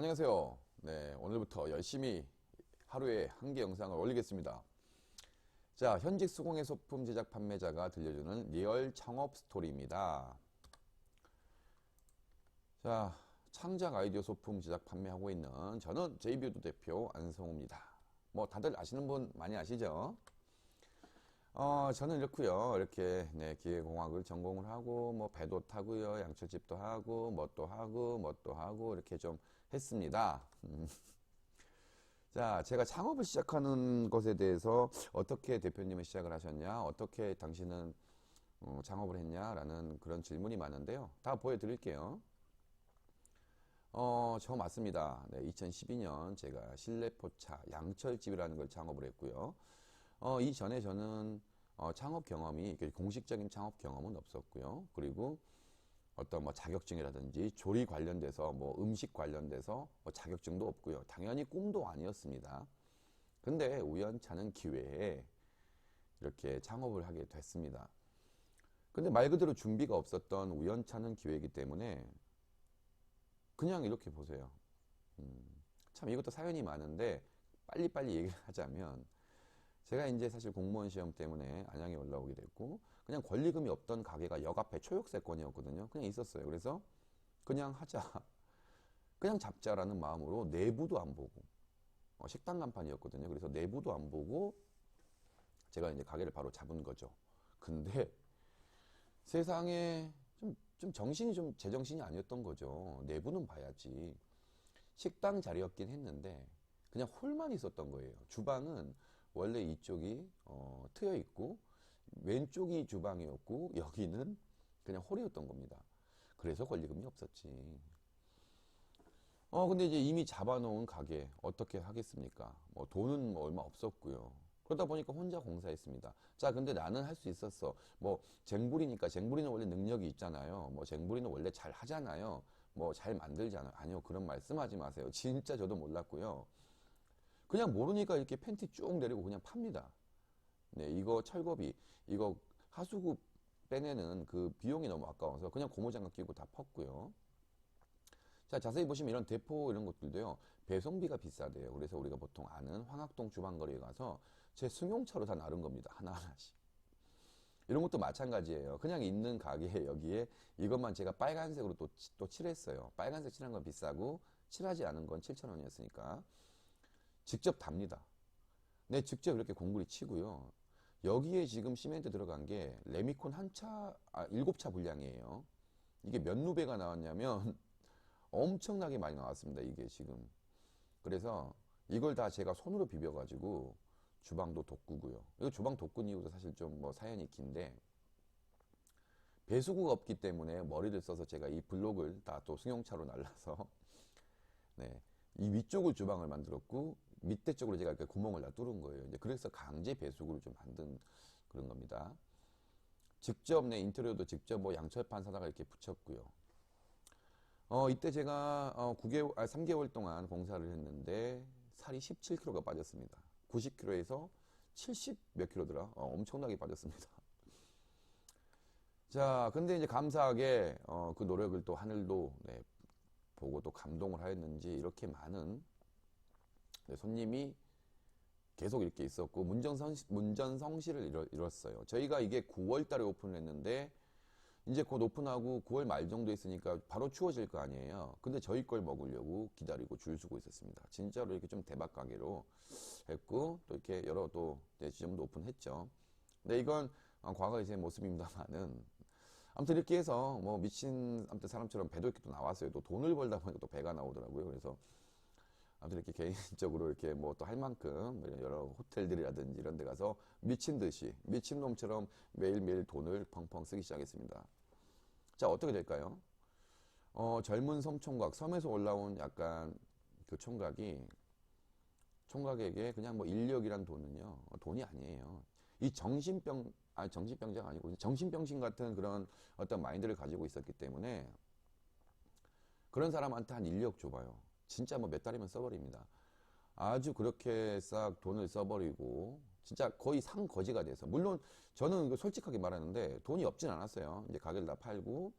안녕하세요. 네, 오늘부터 열심히 하루에 한 개 영상을 올리겠습니다. 자, 현직 수공예 소품 제작 판매자가 들려주는 리얼 창업 스토리입니다. 자, 창작 아이디어 소품 제작 판매하고 있는 저는 제이비우드 대표 안성우입니다. 뭐 다들 아시는 분 많이 아시죠? 저는 이렇고요. 이렇게 네, 기계공학을 전공을 하고 뭐 배도 타고요, 양철집도 하고 뭣도 하고 뭣도 하고 이렇게 좀 했습니다. 자, 제가 창업을 시작하는 것에 대해서 어떻게 대표님은 시작을 하셨냐, 어떻게 당신은 창업을 했냐라는 그런 질문이 많은데요. 다 보여드릴게요. 저 맞습니다. 네, 2012년 제가 실내포차 양철집이라는 걸 창업을 했고요. 이전에 저는 창업 경험이 공식적인 창업 경험은 없었고요. 그리고 어떤 뭐 자격증이라든지 조리 관련돼서 뭐 음식 관련돼서 뭐 자격증도 없고요. 당연히 꿈도 아니었습니다. 근데 우연찮은 기회에 이렇게 창업을 하게 됐습니다. 근데 말 그대로 준비가 없었던 우연찮은 기회이기 때문에 그냥 이렇게 보세요. 참 이것도 사연이 많은데 빨리빨리 얘기를 하자면 제가 이제 사실 공무원 시험 때문에 안양에 올라오게 됐고 그냥 권리금이 없던 가게가 역 앞에 초역세권이었거든요. 그냥 있었어요. 그래서 그냥 하자. 그냥 잡자라는 마음으로 내부도 안 보고 식당 간판이었거든요. 그래서 내부도 안 보고 제가 이제 가게를 바로 잡은 거죠. 근데 세상에 좀 정신이 좀 제정신이 아니었던 거죠. 내부는 봐야지. 식당 자리였긴 했는데 그냥 홀만 있었던 거예요. 주방은 원래 이쪽이 트여 있고 왼쪽이 주방이었고 여기는 그냥 홀이었던 겁니다. 그래서 권리금이 없었지. 근데 이제 이미 잡아놓은 가게 어떻게 하겠습니까? 뭐 돈은 뭐 얼마 없었고요. 그러다 보니까 혼자 공사했습니다. 자, 근데 나는 할 수 있었어. 뭐 쟁부리니까 쟁부리는 원래 능력이 있잖아요. 뭐 쟁부리는 원래 잘 하잖아요. 뭐 잘 만들잖아요. 아니요, 그런 말씀하지 마세요. 진짜 저도 몰랐고요. 그냥 모르니까 이렇게 팬티 쭉 내리고 그냥 팝니다. 네, 이거 철거비, 이거 하수구 빼내는 그 비용이 너무 아까워서 그냥 고무장갑 끼고 다 펐고요. 자, 자세히 보시면 이런 대포 이런 것들도요, 배송비가 비싸대요. 그래서 우리가 보통 아는 황학동 주방거리에 가서 제 승용차로 다 나른 겁니다. 하나하나씩. 이런 것도 마찬가지예요. 그냥 있는 가게에 여기에 이것만 제가 빨간색으로 또 칠했어요. 빨간색 칠한 건 비싸고 칠하지 않은 건 7,000원이었으니까. 직접 답니다. 네, 직접 이렇게 공구리 치고요. 여기에 지금 시멘트 들어간 게 레미콘 일곱 차 분량이에요. 이게 몇 루베가 나왔냐면 엄청나게 많이 나왔습니다. 이게 지금. 그래서 이걸 다 제가 손으로 비벼가지고 주방도 돋구고요. 이거 주방 돋군 이유도 사실 좀 뭐 사연이 긴데 배수구가 없기 때문에 머리를 써서 제가 이 블록을 다 또 승용차로 날라서 네, 이 위쪽을 주방을 만들었고 밑에 쪽으로 제가 이렇게 구멍을 다 뚫은 거예요. 이제 그래서 강제 배수구를 좀 만든 그런 겁니다. 직접 내 인테리어도 직접 뭐 양철판 사다가 이렇게 붙였고요. 이때 제가 3개월 동안 공사를 했는데 살이 17kg가 빠졌습니다. 90kg에서 70 몇 킬로더라. 엄청나게 빠졌습니다. 자, 근데 이제 감사하게 그 노력을 또 하늘도 네, 보고 또 감동을 하였는지 이렇게 많은 네, 손님이 계속 이렇게 있었고 문전성시를 이뤘어요. 저희가 이게 9월 달에 오픈을 했는데 이제 곧 오픈하고 9월 말 정도 있으니까 바로 추워질 거 아니에요. 근데 저희 걸 먹으려고 기다리고 줄 서고 있었습니다. 진짜로 이렇게 좀 대박 가게로 했고 또 이렇게 여러 또 네, 지점도 오픈했죠. 근데 이건 과거의 제 모습입니다만은 아무튼 이렇게 해서 뭐 미친 아무튼 사람처럼 배도 이렇게 또 나왔어요. 또 돈을 벌다 보니까 또 배가 나오더라고요. 그래서 아무튼 이렇게 개인적으로 이렇게 뭐 또 할 만큼 여러 호텔들이라든지 이런 데 가서 미친 듯이 미친놈처럼 매일매일 돈을 펑펑 쓰기 시작했습니다. 자, 어떻게 될까요? 젊은 섬총각, 섬에서 올라온 약간 그 총각에게 그냥 뭐 인력이란 돈은요, 돈이 아니에요. 이 정신병자가 아니고 정신병신 같은 그런 어떤 마인드를 가지고 있었기 때문에 그런 사람한테 한 인력 줘봐요. 진짜 뭐 몇 달이면 써버립니다. 아주 그렇게 싹 돈을 써버리고 진짜 거의 상거지가 돼서 물론 저는 솔직하게 말하는데 돈이 없진 않았어요. 이제 가게를 다 팔고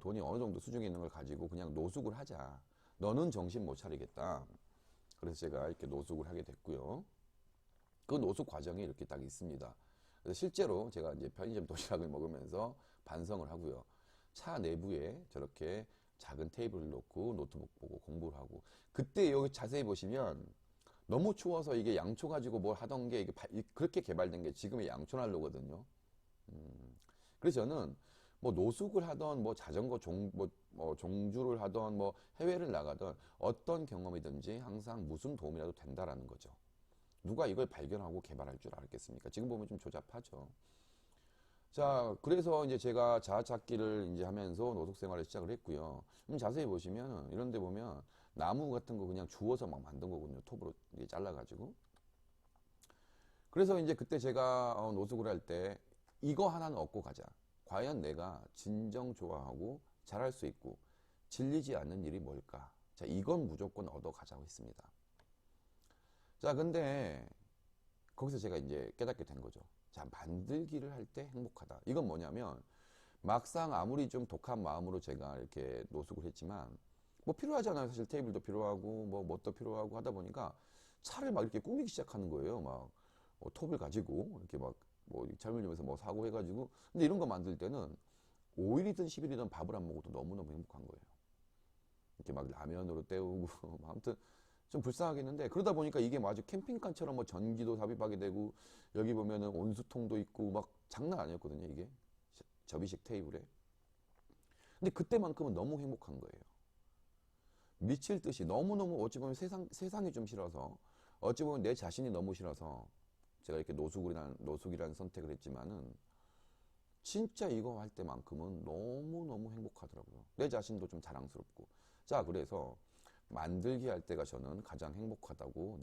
돈이 어느 정도 수중에 있는 걸 가지고 그냥 노숙을 하자. 너는 정신 못 차리겠다. 그래서 제가 이렇게 노숙을 하게 됐고요. 그 노숙 과정이 이렇게 딱 있습니다. 그래서 실제로 제가 이제 편의점 도시락을 먹으면서 반성을 하고요. 차 내부에 저렇게 작은 테이블을 놓고 노트북 보고 공부를 하고, 그때 여기 자세히 보시면 너무 추워서 이게 양초 가지고 뭘 하던 게 이게 그렇게 개발된 게 지금의 양초 난로거든요. 그래서 저는 뭐 노숙을 하던 뭐 자전거 뭐 종주를 하던 뭐 해외를 나가던 어떤 경험이든지 항상 무슨 도움이라도 된다라는 거죠. 누가 이걸 발견하고 개발할 줄 알았겠습니까? 지금 보면 좀 조잡하죠. 자, 그래서 이제 제가 자아찾기를 이제 하면서 노숙 생활을 시작을 했고요. 자세히 보시면 이런 데 보면 나무 같은 거 그냥 주워서 막 만든 거거든요. 톱으로 이게 잘라가지고. 그래서 이제 그때 제가 노숙을 할 때 이거 하나는 얻고 가자. 과연 내가 진정 좋아하고 잘할 수 있고 질리지 않는 일이 뭘까? 자, 이건 무조건 얻어 가자고 했습니다. 자, 근데 거기서 제가 이제 깨닫게 된 거죠. 자, 만들기를 할 때 행복하다. 이건 뭐냐면 막상 아무리 좀 독한 마음으로 제가 이렇게 노숙을 했지만 뭐 필요하잖아요. 사실 테이블도 필요하고 뭐 뭣도 필요하고 하다 보니까 차를 막 이렇게 꾸미기 시작하는 거예요. 막 톱을 가지고 이렇게 막 뭐 잘못하면서 뭐 사고 해가지고, 근데 이런 거 만들 때는 5일이든 10일이든 밥을 안 먹어도 너무너무 행복한 거예요. 이렇게 막 라면으로 때우고 아무튼 좀 불쌍하겠는데, 그러다 보니까 이게 뭐 아주 캠핑카처럼 뭐 전기도 삽입하게 되고 여기 보면은 온수통도 있고 막 장난 아니었거든요. 이게 접이식 테이블에. 근데 그때만큼은 너무 행복한 거예요. 미칠 듯이 너무너무, 어찌 보면 세상이 좀 싫어서, 어찌 보면 내 자신이 너무 싫어서 제가 이렇게 노숙이라는 선택을 했지만은 진짜 이거 할 때만큼은 너무너무 행복하더라고요. 내 자신도 좀 자랑스럽고. 자, 그래서 만들기 할 때가 저는 가장 행복하다고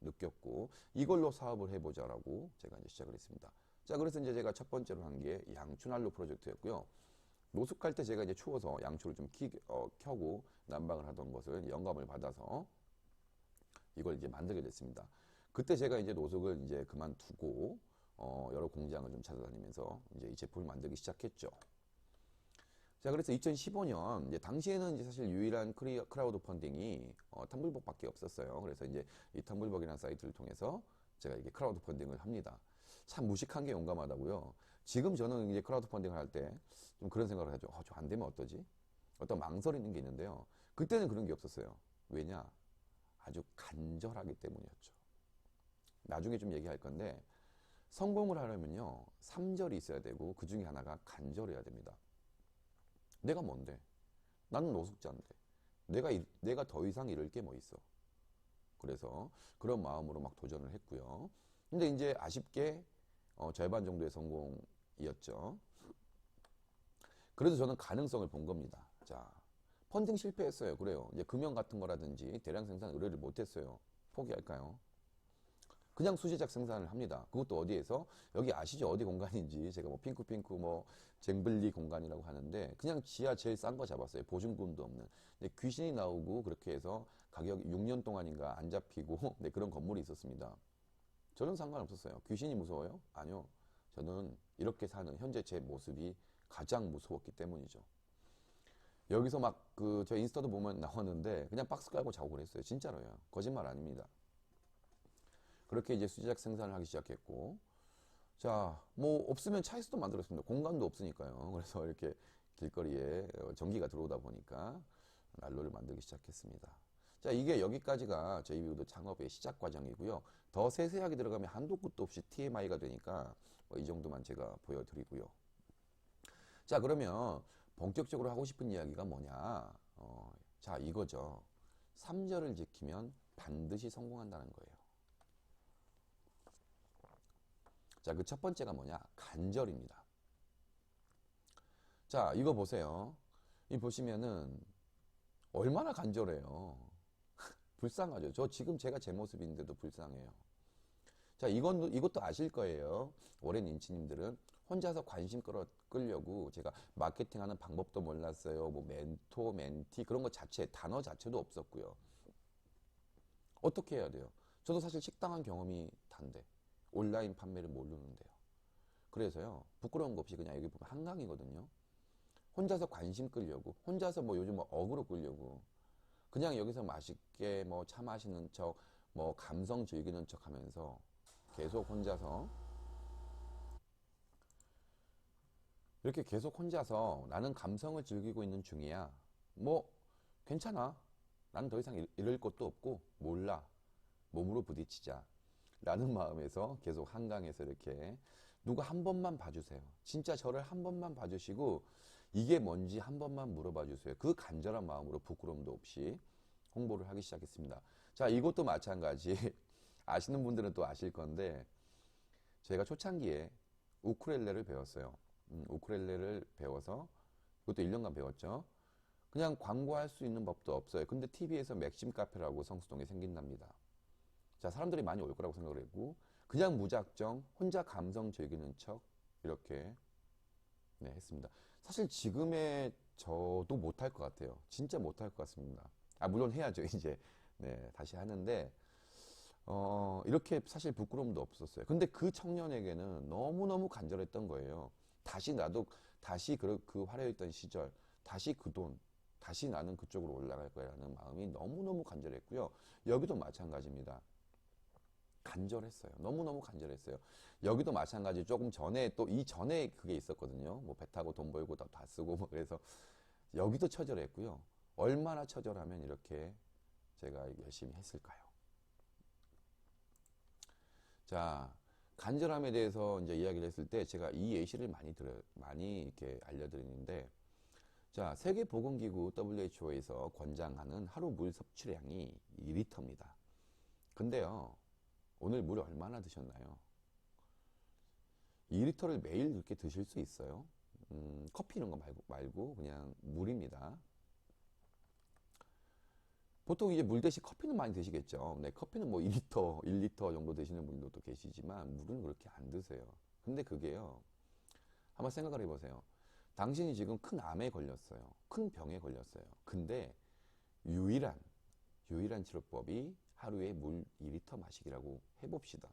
느꼈고, 이걸로 사업을 해보자라고 제가 이제 시작을 했습니다. 자, 그래서 이제 제가 첫 번째로 한 게 양초난로 프로젝트였고요. 노숙할 때 제가 이제 추워서 양초를 좀 켜고 난방을 하던 것을 영감을 받아서 이걸 이제 만들게 됐습니다. 그때 제가 이제 노숙을 이제 그만두고 여러 공장을 좀 찾아다니면서 이제 이 제품을 만들기 시작했죠. 자, 그래서 2015년, 이제 당시에는 이제 사실 유일한 크라우드 펀딩이 텀블벅밖에 없었어요. 그래서 이제 이 텀블벅이라는 사이트를 통해서 제가 이게 크라우드 펀딩을 합니다. 참 무식한 게 용감하다고요. 지금 저는 이제 크라우드 펀딩을 할 때 좀 그런 생각을 하죠. 저 안 되면 어떠지? 어떤 망설이는 게 있는데요. 그때는 그런 게 없었어요. 왜냐? 아주 간절하기 때문이었죠. 나중에 좀 얘기할 건데, 성공을 하려면요, 3절이 있어야 되고 그 중에 하나가 간절해야 됩니다. 내가 뭔데? 나는 노숙자인데. 내가 더 이상 잃을 게 뭐 있어? 그래서 그런 마음으로 막 도전을 했고요. 근데 이제 아쉽게 절반 정도의 성공이었죠. 그래도 저는 가능성을 본 겁니다. 자, 펀딩 실패했어요. 그래요. 이제 금연 같은 거라든지 대량 생산 의뢰를 못했어요. 포기할까요? 그냥 수제작 생산을 합니다. 그것도 어디에서? 여기 아시죠? 어디 공간인지. 제가 뭐 핑크핑크 뭐 쟁블리 공간이라고 하는데 그냥 지하 제일 싼 거 잡았어요. 보증금도 없는. 근데 귀신이 나오고 그렇게 해서 가격이 6년 동안인가 안 잡히고 네, 그런 건물이 있었습니다. 저는 상관없었어요. 귀신이 무서워요? 아니요. 저는 이렇게 사는 현재 제 모습이 가장 무서웠기 때문이죠. 여기서 막 저 인스타도 보면 나왔는데 그냥 박스 깔고 자고 그랬어요. 진짜로요. 거짓말 아닙니다. 그렇게 이제 수제작 생산을 하기 시작했고, 자, 뭐 없으면 차에서도 만들었습니다. 공간도 없으니까요. 그래서 이렇게 길거리에 전기가 들어오다 보니까 난로를 만들기 시작했습니다. 자, 이게 여기까지가 저희 비우드 창업의 시작 과정이고요. 더 세세하게 들어가면 한도 끝도 없이 TMI가 되니까 뭐이 정도만 제가 보여드리고요. 자, 그러면 본격적으로 하고 싶은 이야기가 뭐냐? 자, 이거죠. 3절을 지키면 반드시 성공한다는 거예요. 자, 그 첫 번째가 뭐냐? 간절입니다. 자, 이거 보세요. 이 보시면은 얼마나 간절해요. 불쌍하죠. 저 지금 제가 제 모습인데도 불쌍해요. 자, 이것도 아실 거예요. 오랜 인치님들은 혼자서 관심 끌려고 제가 마케팅하는 방법도 몰랐어요. 뭐 멘토, 멘티 그런 거 자체, 단어 자체도 없었고요. 어떻게 해야 돼요? 저도 사실 식당한 경험이 단데 온라인 판매를 모르는데요. 그래서요, 부끄러운 거 없이 그냥 여기 보면 한강이거든요. 혼자서 관심 끌려고, 혼자서 뭐 요즘 뭐 어그로 끌려고. 그냥 여기서 맛있게 뭐 차 마시는 척, 뭐 감성 즐기는 척 하면서 계속 혼자서 이렇게 계속 혼자서 나는 감성을 즐기고 있는 중이야. 뭐 괜찮아. 난 더 이상 잃을 것도 없고 몰라. 몸으로 부딪히자. 라는 마음에서 계속 한강에서 이렇게 누가 한 번만 봐주세요. 진짜 저를 한 번만 봐주시고 이게 뭔지 한 번만 물어봐 주세요. 그 간절한 마음으로 부끄러움도 없이 홍보를 하기 시작했습니다. 자, 이것도 마찬가지. 아시는 분들은 또 아실 건데 제가 초창기에 우쿨렐레를 배웠어요. 우쿨렐레를 배워서 그것도 1년간 배웠죠. 그냥 광고할 수 있는 법도 없어요. 근데 TV에서 맥심 카페라고 성수동에 생긴답니다. 자, 사람들이 많이 올 거라고 생각을 했고 그냥 무작정 혼자 감성 즐기는 척 이렇게 네, 했습니다. 사실 지금의 저도 못할 것 같아요. 진짜 못할 것 같습니다. 아, 물론 해야죠. 이제 네, 다시 하는데 이렇게 사실 부끄러움도 없었어요. 근데 그 청년에게는 너무너무 간절했던 거예요. 다시 나도 다시 그 화려했던 시절, 다시 그 돈, 다시 나는 그쪽으로 올라갈 거라는 마음이 너무너무 간절했고요. 여기도 마찬가지입니다. 간절했어요. 너무너무 간절했어요. 여기도 마찬가지 조금 전에 또 이전에 그게 있었거든요. 뭐 배 타고 돈 벌고 다 쓰고 뭐 그래서 여기도 처절했고요. 얼마나 처절하면 이렇게 제가 열심히 했을까요? 자, 간절함에 대해서 이제 이야기를 했을 때 제가 이 예시를 많이 이렇게 알려드리는데 자, 세계보건기구 WHO에서 권장하는 하루 물 섭취량이 2리터입니다. 근데요, 오늘 물 얼마나 드셨나요? 2리터를 매일 그렇게 드실 수 있어요? 커피 이런 거 말고 그냥 물입니다. 보통 이제 물 대신 커피는 많이 드시겠죠. 네, 커피는 뭐 2리터, 1리터 정도 드시는 분들도 계시지만 물은 그렇게 안 드세요. 근데 그게요. 한번 생각을 해보세요. 당신이 지금 큰 암에 걸렸어요. 큰 병에 걸렸어요. 근데 유일한 치료법이 하루에 물 2리터 마시기라고 해봅시다.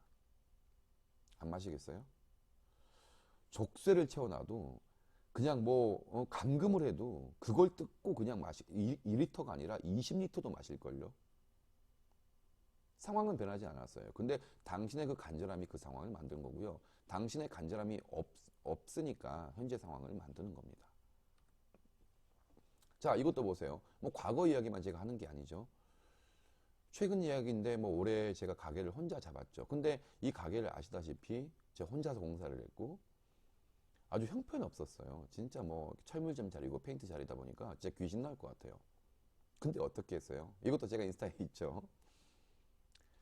안 마시겠어요? 족쇄를 채워놔도 그냥 뭐 감금을 해도 그걸 뜯고 그냥 2리터가 아니라 20리터도 마실걸요? 상황은 변하지 않았어요. 근데 당신의 그 간절함이 그 상황을 만든 거고요. 당신의 간절함이 없으니까 현재 상황을 만드는 겁니다. 자, 이것도 보세요. 뭐 과거 이야기만 제가 하는 게 아니죠. 최근 이야기인데 뭐 올해 제가 가게를 혼자 잡았죠. 근데 이 가게를 아시다시피 제가 혼자서 공사를 했고 아주 형편없었어요. 진짜 뭐 철물점 자리고 페인트 자리다 보니까 진짜 귀신 나올 것 같아요. 근데 어떻게 했어요? 이것도 제가 인스타에 있죠.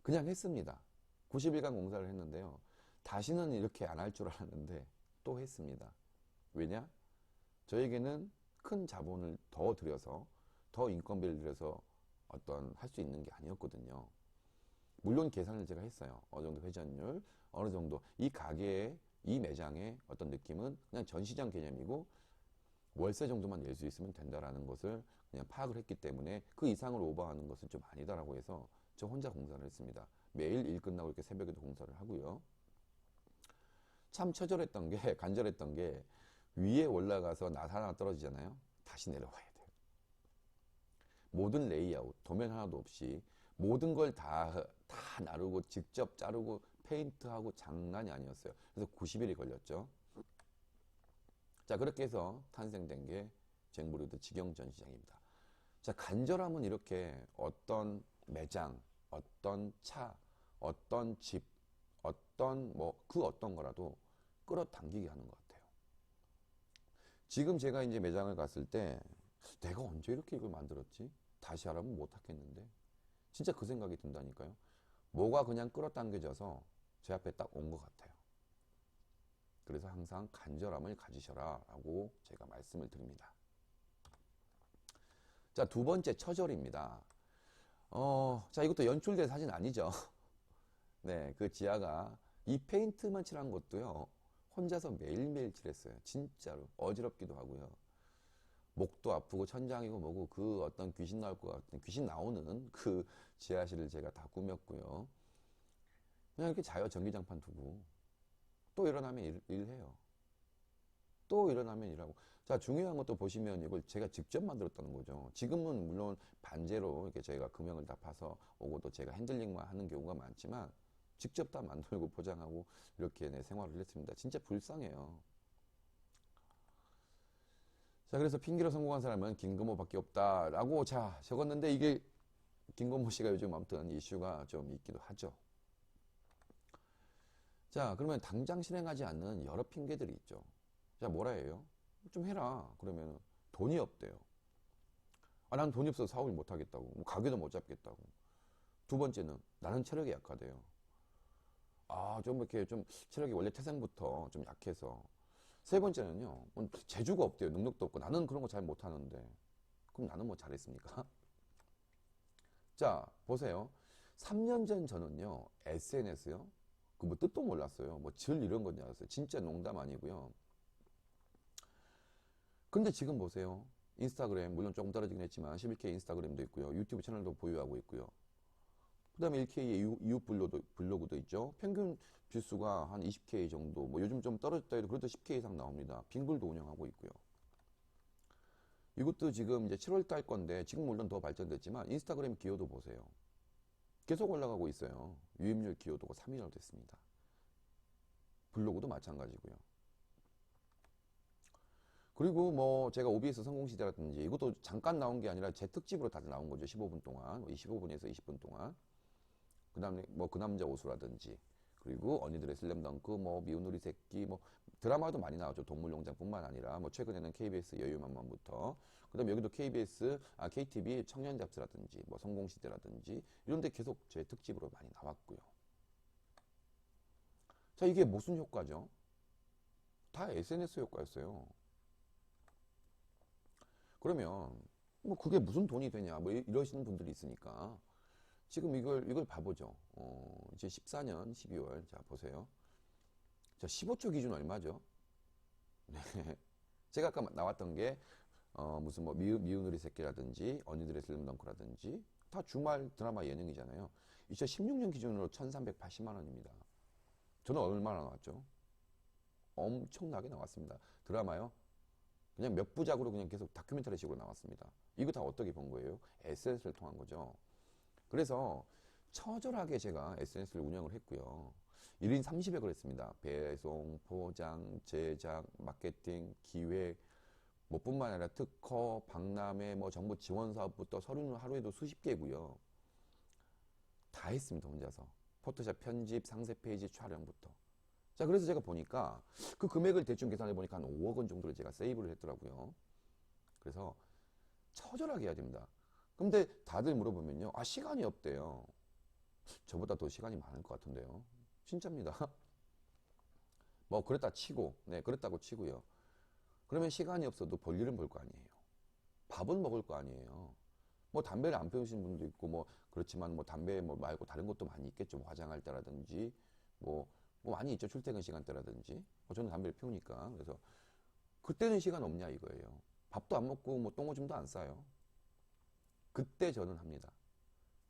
그냥 했습니다. 90일간 공사를 했는데요. 다시는 이렇게 안 할 줄 알았는데 또 했습니다. 왜냐? 저에게는 큰 자본을 더 들여서 더 인건비를 들여서 어떤 할 수 있는 게 아니었거든요. 물론 계산을 제가 했어요. 어느 정도 회전율, 어느 정도 이 가게의 이 매장의 어떤 느낌은 그냥 전시장 개념이고 월세 정도만 낼 수 있으면 된다라는 것을 그냥 파악을 했기 때문에 그 이상을 오버하는 것은 좀 아니다라고 해서 저 혼자 공사를 했습니다. 매일 일 끝나고 이렇게 새벽에도 공사를 하고요. 참 처절했던 게 간절했던 게 위에 올라가서 낫 하나 떨어지잖아요. 다시 내려와야 돼요. 모든 레이아웃, 도면 하나도 없이 모든 걸 다 나르고 직접 자르고 페인트하고 장난이 아니었어요. 그래서 90일이 걸렸죠. 자, 그렇게 해서 탄생된 게 쟁부르드 직영 전시장입니다. 자, 간절함은 이렇게 어떤 매장, 어떤 차, 어떤 집, 어떤 뭐 그 어떤 거라도 끌어당기게 하는 것 같아요. 지금 제가 이제 매장을 갔을 때 내가 언제 이렇게 이걸 만들었지? 다시 하라면 못 하겠는데. 진짜 그 생각이 든다니까요. 뭐가 그냥 끌어당겨져서 제 앞에 딱 온 것 같아요. 그래서 항상 간절함을 가지셔라 라고 제가 말씀을 드립니다. 자, 두 번째 처절입니다. 자, 이것도 연출된 사진 아니죠? 네, 그 지아가 이 페인트만 칠한 것도요, 혼자서 매일매일 칠했어요. 진짜로. 어지럽기도 하고요. 목도 아프고 천장이고 뭐고 그 어떤 귀신 나올 것 같은, 귀신 나오는 그 지하실을 제가 다 꾸몄고요. 그냥 이렇게 자요, 전기장판 두고. 또 일어나면 일해요. 또 일어나면 일하고. 자, 중요한 것도 보시면 이걸 제가 직접 만들었다는 거죠. 지금은 물론 반제로 이렇게 저희가 금형을 다 파서 오고도 제가 핸들링만 하는 경우가 많지만 직접 다 만들고 포장하고 이렇게 네, 생활을 했습니다. 진짜 불쌍해요. 자, 그래서 핑계로 성공한 사람은 김건모밖에 없다라고 자 적었는데 이게 김건모 씨가 요즘 아무튼 이슈가 좀 있기도 하죠. 자, 그러면 당장 실행하지 않는 여러 핑계들이 있죠. 자, 뭐라 해요? 좀 해라. 그러면 돈이 없대요. 아, 난 돈이 없어서 사업을 못 하겠다고. 뭐 가게도 못 잡겠다고. 두 번째는 나는 체력이 약하대요. 아, 좀 이렇게 좀 체력이 원래 태생부터 좀 약해서. 세 번째는요, 뭐 재주가 없대요. 능력도 없고. 나는 그런 거 잘 못하는데. 그럼 나는 뭐 잘했습니까? 자, 보세요. 3년 전 저는요, SNS요. 그 뭐 뜻도 몰랐어요. 뭐 질 이런 건지 알았어요. 진짜 농담 아니고요. 근데 지금 보세요. 인스타그램, 물론 조금 떨어지긴 했지만 11K 인스타그램도 있고요. 유튜브 채널도 보유하고 있고요. 그 다음에 1K의 이웃 블로그도 있죠. 평균 뷰수가 한 20K 정도, 뭐 요즘 좀 떨어졌다 해도 그래도 10K 이상 나옵니다. 빙글도 운영하고 있고요. 이것도 지금 이제 7월 달 건데, 지금 물론 더 발전됐지만, 인스타그램 기여도 보세요. 계속 올라가고 있어요. 유입률 기여도가 3위나 됐습니다. 블로그도 마찬가지고요. 그리고 뭐 제가 OBS 성공시대라든지 이것도 잠깐 나온 게 아니라 제 특집으로 다들 나온 거죠. 15분 동안, 15분에서 20분 동안. 그 다음에 뭐 그 남자 오수라든지, 그리고 언니들의 슬램덩크, 뭐 미운 우리 새끼, 뭐 드라마도 많이 나왔죠. 동물농장뿐만 아니라 뭐 최근에는 KBS 여유만만부터, 그 다음에 여기도 KTV 청년잡스라든지 뭐 성공시대라든지 이런 데 계속 제 특집으로 많이 나왔고요. 자, 이게 무슨 효과죠? 다 SNS 효과였어요. 그러면 뭐 그게 무슨 돈이 되냐 뭐 이러시는 분들이 있으니까 지금 이걸 봐보죠. 이제 14년 12월 자 보세요. 자 15초 기준 얼마죠? 네. 제가 아까 나왔던 게 무슨 뭐 미운 우리 새끼라든지 언니들의 슬램덩크라든지 다 주말 드라마 예능이잖아요. 2016년 기준으로 1380만 원입니다. 저는 얼마나 나왔죠? 엄청나게 나왔습니다. 드라마요. 그냥 몇 부작으로 그냥 계속 다큐멘터리식으로 나왔습니다. 이거 다 어떻게 본 거예요? SNS를 통한 거죠. 그래서 처절하게 제가 SNS를 운영을 했고요. 1인 30역을 했습니다. 배송, 포장, 제작, 마케팅, 기획, 뭐 뿐만 아니라 특허, 박람회, 뭐 정부 지원 사업부터 서류는 하루에도 수십 개고요. 다 했습니다, 혼자서. 포토샵 편집, 상세 페이지 촬영부터. 자, 그래서 제가 보니까 그 금액을 대충 계산해 보니까 한 5억 원 정도를 제가 세이브를 했더라고요. 그래서 처절하게 해야 됩니다. 근데 다들 물어보면요. 아, 시간이 없대요. 저보다 더 시간이 많을 것 같은데요. 진짜입니다. 뭐, 그랬다 치고, 네, 그랬다고 치고요. 그러면 시간이 없어도 볼 일은 볼 거 아니에요. 밥은 먹을 거 아니에요. 뭐, 담배를 안 피우시는 분도 있고, 뭐, 그렇지만 뭐, 담배 뭐 말고 다른 것도 많이 있겠죠. 뭐 화장할 때라든지, 뭐 많이 있죠. 출퇴근 시간대라든지. 저는 담배를 피우니까. 그래서, 그때는 시간 없냐 이거예요. 밥도 안 먹고, 뭐, 똥오줌도 안 싸요. 그때 저는 합니다.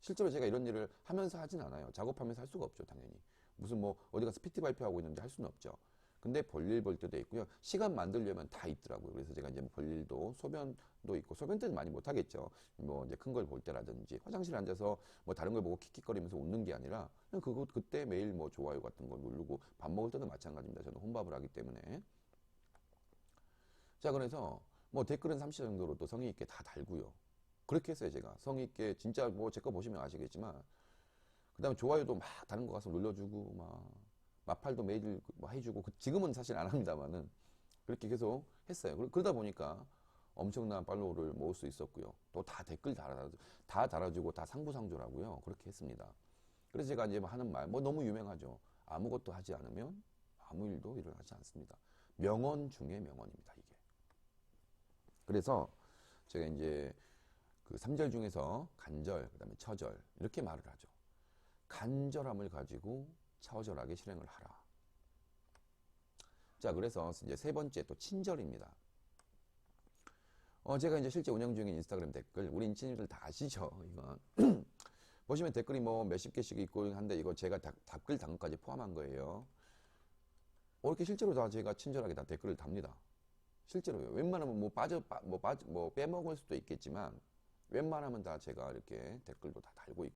실제로 제가 이런 일을 하면서 하진 않아요. 작업하면서 할 수가 없죠, 당연히. 무슨 뭐 어디 가서 PT 발표하고 있는데 할 수는 없죠. 근데 볼일 볼 때도 있고요. 시간 만들려면 다 있더라고요. 그래서 제가 이제 볼일도 소변도 있고 소변 때는 많이 못 하겠죠. 뭐 이제 큰 걸 볼 때라든지 화장실에 앉아서 뭐 다른 걸 보고 킥킥거리면서 웃는 게 아니라 그냥 그때 매일 뭐 좋아요 같은 걸 누르고 밥 먹을 때도 마찬가지입니다. 저는 혼밥을 하기 때문에. 자, 그래서 뭐 댓글은 30자 정도로 또 성의 있게 다 달고요. 그렇게 했어요, 제가. 성의 있게 진짜 뭐 제 거 보시면 아시겠지만 그 다음에 좋아요도 막 다른 거 가서 눌러주고 막 마팔도 매일 뭐 해주고 지금은 사실 안 합니다만은 그렇게 계속 했어요. 그러다 보니까 엄청난 팔로우를 모을 수 있었고요. 또 다 댓글 다 달아주고 다 상부상조라고요. 그렇게 했습니다. 그래서 제가 이제 하는 말 뭐 너무 유명하죠. 아무것도 하지 않으면 아무 일도 일어나지 않습니다. 명언 중에 명언입니다, 이게. 그래서 제가 이제 그 3절 중에서 간절, 그 다음에 처절 이렇게 말을 하죠. 간절함을 가지고 처절하게 실행을 하라. 자, 그래서 이제 세 번째 또 친절입니다. 제가 이제 실제 운영 중인 인스타그램 댓글, 우리 인친이들 다 아시죠? 이거 보시면 댓글이 뭐 몇십 개씩 있고 한데 이거 제가 답글 당까지 포함한 거예요. 이렇게 실제로 다 제가 친절하게 다 댓글을 답니다. 실제로요. 웬만하면 뭐 빼먹을 수도 있겠지만 웬만하면 다 제가 이렇게 댓글도 다 달고 있고